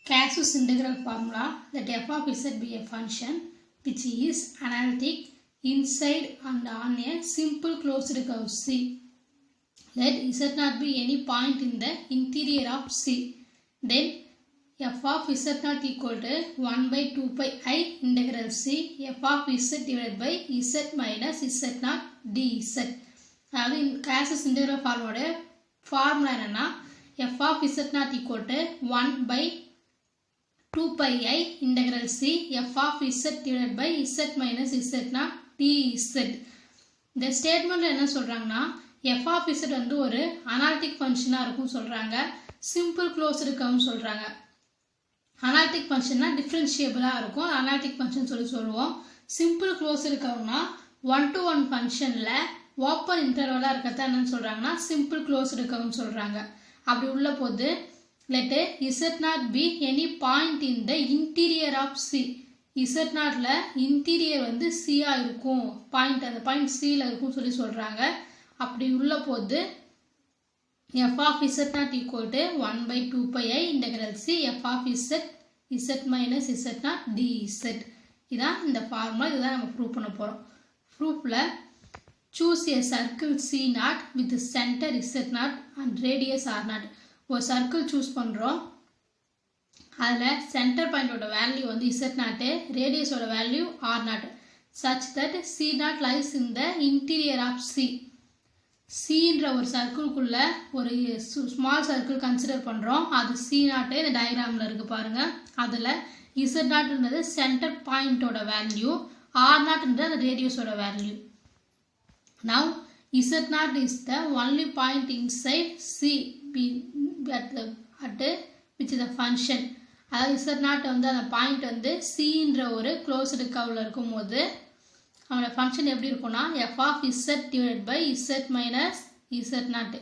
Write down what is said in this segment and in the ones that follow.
Cauchy's integral formula that f of z be a function which is analytic inside and on a simple closed curve C. Let z not be any point in the interior of C. Then f of z not equal to 1 by 2 pi I integral C f of z divided by z minus z not dz. அதாவது Cauchy's integral formula என்னன்னா f of z not equal to 1 by 2 pi I integral C f of z divided by z minus z not dz. இந்த ஸ்டேட்மெண்ட்ல என்ன சொல்றாங்கன்னா f of z வந்து ஒரு analytic ஃபங்க்ஷனா இருக்கும் சொல்றாங்க, simple closed கர்வ்னு சொல்றாங்க. அனாலிட்டிக் ஃபங்க்ஷன்னா டிஃபரன்ஷியபிளா இருக்கும், அனாலிட்டிக் ஃபங்க்ஷன் சொல்லுவோம். சிம்பிள் க்ளோஸ்டு கர்வ்னா 1 to 1 ஃபங்க்ஷன்ல ஓப்பன் இன்டர்வலா இருக்கறத என்னன்னு சொல்றாங்கன்னா சிம்பிள் க்ளோஸ்டு கர்வ்னு சொல்றாங்க. அப்படி உள்ள போது let z not be any point in the interior of C. z not ல interior வந்து C ஆ இருக்கும், பாயிண்ட் அந்த பாயிண்ட் C ல இருக்கும் சொல்றாங்க. அப்படி உள்ள போது f of z not equal to 1 by 2 pi I integral C f of z minus z not dz. இதான் இந்த ஃபார்முலா, இதுதான் நம்ம ப்ரூவ் பண்ண போறோம். ப்ரூஃப்ல choose a circle C naught with center z naught and radius r naught. ஒரு circle choose பண்றோம், அதுல center பாயிண்டோட வேல்யூ வந்து z naught, ரேடியஸோட value r naught, such that c naught lies in the interior of C. Cன்ற ஒரு சர்க்கிள்குள்ள ஒரு small circle consider பண்றோம், அது c naught இந்த டயகிராம்ல இருக்கு பாருங்க. அதுல z naughtன்றது சென்டர் பாயிண்டோட வேல்யூ, r naughtன்றது அந்த ரேடியஸோட value. Now z naught is the only point inside C at which is a function. அதாவது z naught வந்து அந்த பாயிண்ட் வந்து Cன்ற ஒரு க்ளோஸ்டு கர்வ்ல இருக்கும்போது அவனோட ஃபங்க்ஷன் எப்படி இருக்கும்னா f of z divided by z minus z naught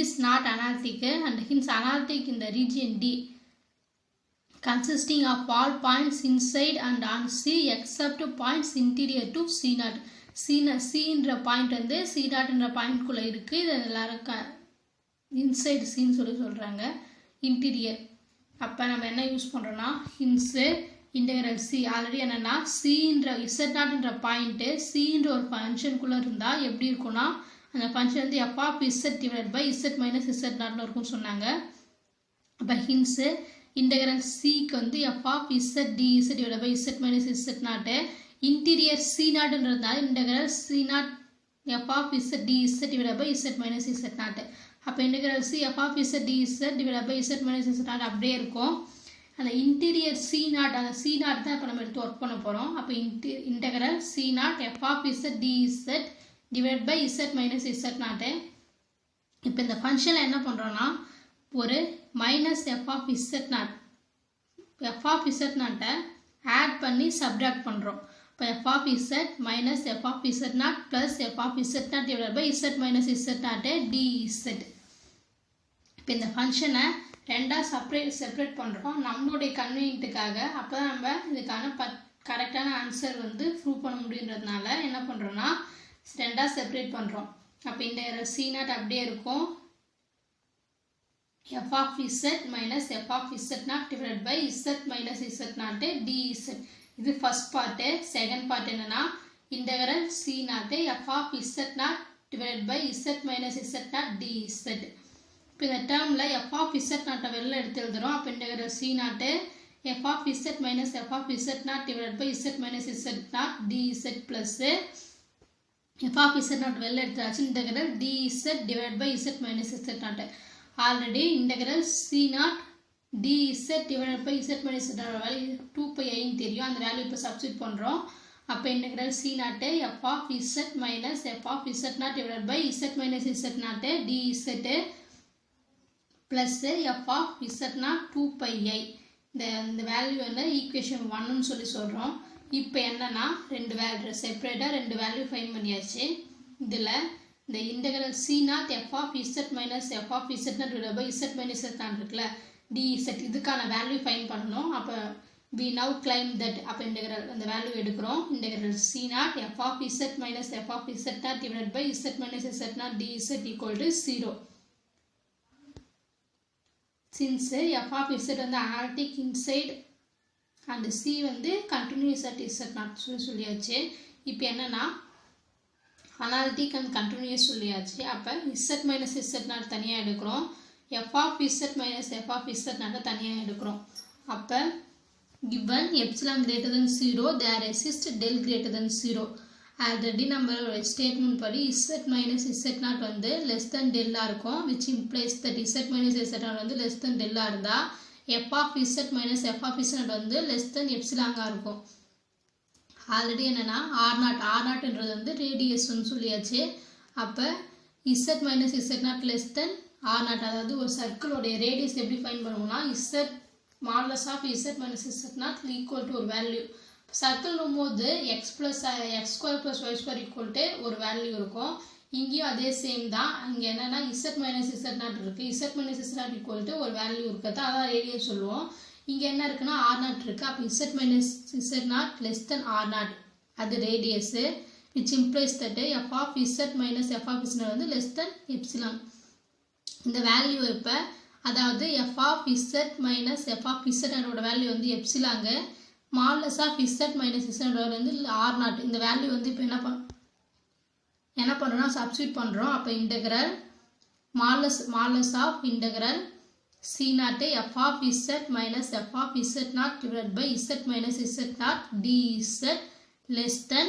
is not analytic and hence analytic in the region D consisting of all points inside and on C except points interior to C naught. Cன்ற point வந்து C naughtன்ற point குள்ள இருக்கு, இது எல்லாரும் inside scene சொல்றாங்க, interior. அப்ப நம்ம என்ன யூஸ் பண்றோம்னா ஹின்ஸ் இன்டெகிரல் C. ஆல்ரெடி என்னன்னா Cன்ற z naughtன்ற பாயிண்ட் Cன்ற ஒரு ஃபங்க்ஷன் குள்ள இருந்தா எப்படி இருக்கும்னா அந்த ஃபங்க்ஷன் வந்து f of z divided by z minus z naught இருக்கும்னு சொன்னாங்க. அப்ப ஹின்ஸ் இன்டெகிரல் Cக்கு வந்து f of z dz divided by z minus z naught, interior C naughtன்றதால integral C naught f of z dz divided by z minus z naught. அப்ப integral C f of z dz divided by z minus z naught அப்படியே இருக்கும். அந்த interior C naught, அந்த C naught தான் இப்ப நம்ம எடுத்து வர்க் பண்ண போறோம். அப்ப integral C naught f of z dz divided by z minus z naught. இப்ப இந்த ஃபங்க்ஷன்ல என்ன பண்றோம்னா ஒரு minus f of z naught add பண்ணி சப்ட்ராக்ட் பண்றோம். அப்ப f of z minus f of z naught plus f of z naught divided by z minus z naught dz. இப்போ இந்த ஃபங்க்ஷனை ரெண்டா செப்பரேட் பண்றோம் நம்மளுடைய கன்வீனியன்ட்டுக்காக. அப்பதான் நம்ம இதுக்கான கரெக்டான ஆன்சர் வந்து ப்ரூவ் பண்ண முடியும்ன்றதுனால என்ன பண்றோம்னா ரெண்டா செப்பரேட் பண்றோம். அப்ப இன்டெகிரல் C naught அப்படியே இருக்கும், f of z minus f of z naught divided by z minus z naught dz. இது ஃபர்ஸ்ட் பார்ட். செகண்ட் பார்ட் என்னன்னா integral C naught f of z naught divided by z minus z naught dz. இப்போ இந்த டேர்ம்ல f of z naught வெளில எடுத்து எழுதுறோம். அப்ப integral C naught f of z minus f of z naught divided by z minus z naught dz plus f of z naught வெளில எடுத்தாச்சு, integral dz divided by z minus z naught. Already integral C naught dz divided by z minus z naught value 2 pi I ன்னு தெரியும், அந்த value இப்ப substitute பண்றோம். அப்ப integral C naught f of z minus f of z naught divided by z minus z naught dz plus f of z naught 2 pi I. இந்த value வந்து equation 1 ன்னு சொல்றோம். இப்போ என்னன்னா ரெண்டு வேல்யூ செப்பரேட்டா ரெண்டு வேல்யூ ஃபைண்ட் பண்ணியாச்சு. இதுல இந்த integral C naught f of z minus f of z naught divided by z minus z naught இருக்குல dz, இதுக்கான வேல்யூ ஃபைண்ட் பண்ணனும். அப்ப we now claim that அப்ப இன்டெகிரல் அந்த வேல்யூ எடுக்கிறோம். Integral C naught f of z minus f of z naught divided by z minus z naught dz equal to 0. since f of z வந்து analytic inside and c வந்து continuous at z0 சொல்லியாச்சு. இப்போ என்னன்னா analytic and continuous சொல்லியாச்சு. அப்போ z minus z0 தனியாக எடுக்கிறோம். f of z minus f of z0 தனியாக எடுக்கிறோம். அப்போ given epsilon greater than 0 there exists del greater than 0. Already நம்ம ஸ்டேட்மெண்ட் படி z minus z0 வந்து less than del இருக்கும், which implies that z minus z0 வந்து less than del இருந்தால் f of z minus f of z0 வந்து less than epsilon இருக்கும். Already என்னன்னா r0ன்றது வந்து ரேடியஸ்னு சொல்லியாச்சு. அப்போ z minus z0 less than r0, அதாவது ஒரு சர்க்கிளோடைய ரேடியஸ் எப்படி ஃபைண்ட் பண்ணுவோம்னா z modulus of z minus z0 equal to ஒரு வேல்யூ. சர்க்கிள் போது x square plus y square equal to ஒரு வேல்யூ இருக்கும். இங்கேயும் அதே சேம் தான். இங்கே என்னன்னா z minus z0 இருக்கு, z minus z0 equal to ஒரு வேல்யூ இருக்கிறது, அதான் ரேடியஸ் சொல்லுவோம். இங்கே என்ன இருக்குன்னா r0 இருக்கு. அப்போ z minus z0 less than r0 அது radius, which implies that f of z minus f of z0 வந்து less than epsilon. இந்த வேல்யூ இப்போ அதாவது f of z minus f of z0 ஓட வேல்யூ வந்து எப்சிலாங்க, modulus of z minus z0 வந்து r0. இந்த value வந்து இப்போ என்ன பண்ணுறோம்னா சப்ஸ்டியூட் பண்ணுறோம். அப்போ integral modulus of integral c0 f of z minus f of z0 divided by z minus z0 dz less than,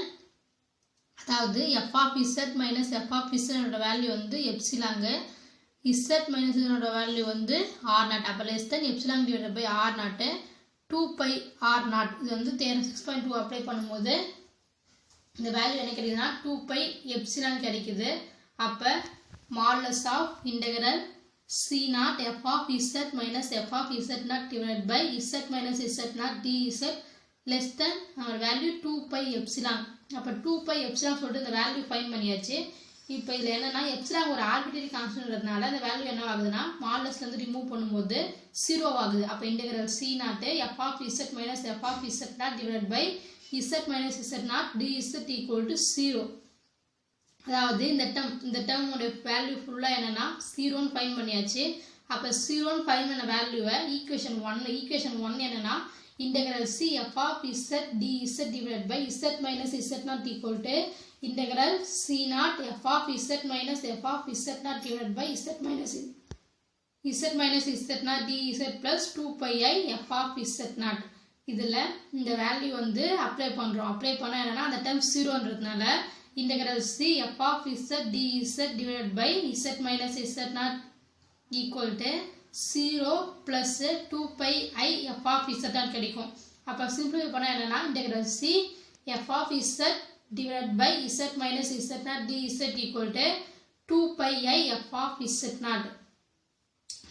அதாவது f of z minus f of z0 ஓட வேல்யூ வந்து எப்சிலாங்க, z minus z0 ஓட value வந்து r0. அப்போ less than epsilon divided by r0 2 pi r0. இது வந்து theorem 6.2 apply பண்ணும்போது இந்த வேல்யூ என்ன கிடைக்குதுன்னா 2 pi epsilon கிடைக்குது. அப்போ modulus of integral c0 f of z minus f of z0 divided by z minus z0 dz less than our value 2 pi epsilon. அப்போ 2 pi epsilon சொல்லிட்டு இந்த வேல்யூ ஃபைண்ட் பண்ணியாச்சு. இப்போ இதில் என்னன்னா எப்சிலான் ஒரு ஆர்பிட்டரி கான்ஸ்டன்ட்ன்றதுனால அந்த வேல்யூ என்ன ஆகுதுன்னா மாடுலஸ்லேருந்து ரிமூவ் பண்ணும்போது 0 ஆகுது. அப்போ integral c0 f of z minus f of z0 divided by z minus z0 dz equal to 0. அதாவது இந்த டேர்மோட வேல்யூ ஃபுல்லாக என்னன்னா 0ன்னு ஃபைண்ட் பண்ணியாச்சு. அப்போ 0ன்னு ஃபைண்ட் பண்ண வேல்யூவை ஈக்குவேஷன் 1 என்னன்னா integral c f of z dz divided by z minus z0 equal to integral c0 f of z minus f of z0 divided by z minus z0 dz plus 2 pi I f of z0. இதில் இந்த value வந்து apply பண்ணுறோம். Apply பண்ணால் என்னன்னா அந்த term 0ன்றதுனால integral c f of z dz divided by z minus z0 equal to 0 plus 2 pi I f of z0 கிடைக்கும். அப்போ simplify பண்ணால் என்னன்னா integral c f of z divided by z minus z0 dz equal to 2 pi I f of z0.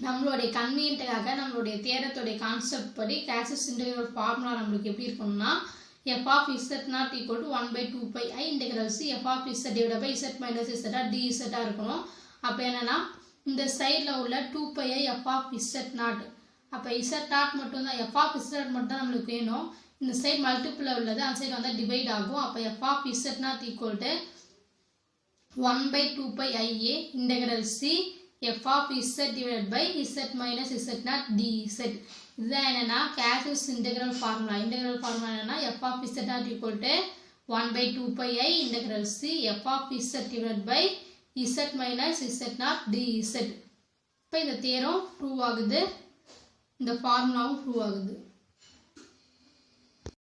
நம்மளுடைய கன்வீனியன்ட்டுக்காக நம்மளுடைய தேரத்தோடைய concept படி calculus integral formula நம்மளுக்கு எப்படி இருக்கணும்னா f of z0 equal to 1 by 2 pi I integral c f of z divided by z minus z0 dz இருக்கணும். அப்போ என்னன்னா இந்த சைடில் உள்ள 2 pi I f of z0, அப்போ z0 மட்டும்தான் f of z0 மட்டும் தான் நம்மளுக்கு வேணும். இந்த சைடு மல்டிபிள் உள்ளது அந்த சைடு வந்து டிவைட் ஆகும். அப்போ f of z0 equal to 1 by 2 pi IA integral c f of z divided by z minus z0 dz. இதுதான் என்னன்னா கேல்குலஸ் இன்டெக்ரல் ஃபார்முலா. என்னன்னா f of z0 equal to 1 by 2 pi I integral c f of z divided by z minus z0 dz. இப்போ இந்த theorem prove ஆகுது, இந்த ஃபார்முலாவும் prove ஆகுது.